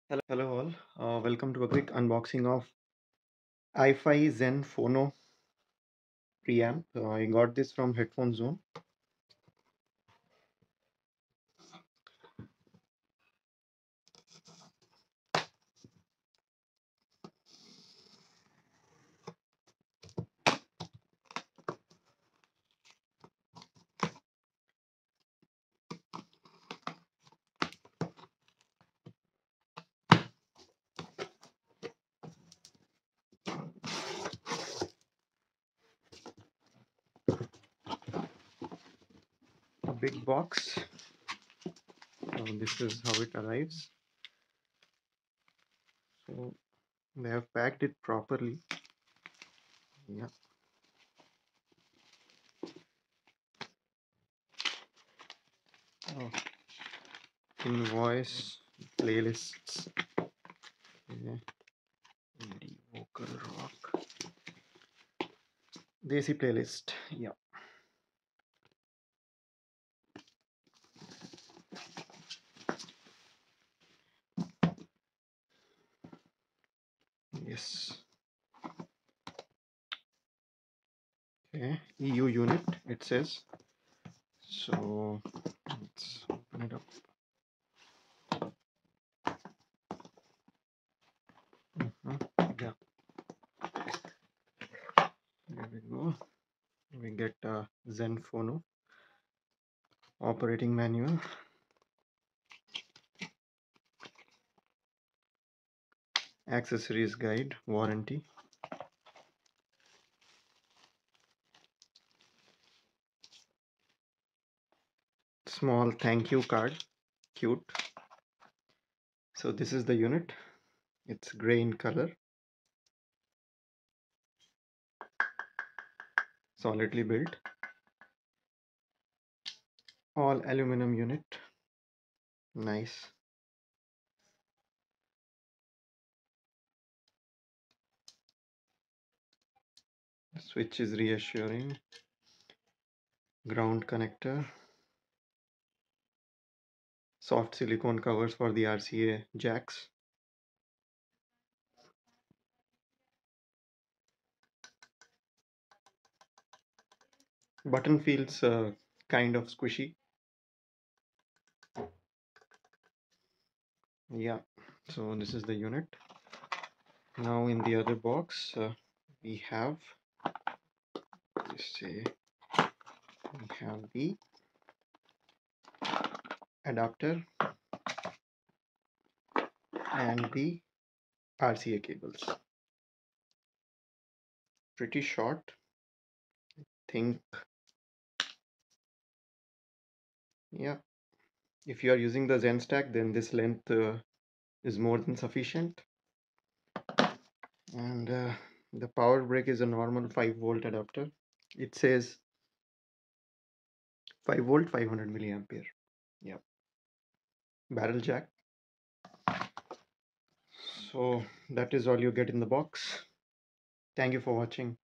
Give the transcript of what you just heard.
Hello all. Welcome to a quick unboxing of ifi Zen Phono Preamp. I got this from Headphone Zone. A big box. This is how it arrives. So they have packed it properly. Yeah. Oh, invoice, playlists. Yeah. Indie vocal rock. Desi playlist. Yeah. Yes. Okay. EU unit. It says. So let's open it up. Yeah. There we go. We get a Zen Phono operating manual, accessories guide, warranty, small thank you card, cute. So this is the unit. It's gray in color, solidly built, all aluminum unit. Nice. Switch is reassuring. Ground connector, soft silicone covers for the RCA jacks. Button feels kind of squishy. Yeah, so this is the unit. Now in the other box we have, let's say, we have the adapter and the RCA cables. Pretty short. Think, yeah. If you are using the Zen stack, then this length is more than sufficient. And the power brick is a normal 5-volt adapter. It says 5-volt, 500 milliampere. Yeah. Barrel jack. So that is all you get in the box. Thank you for watching.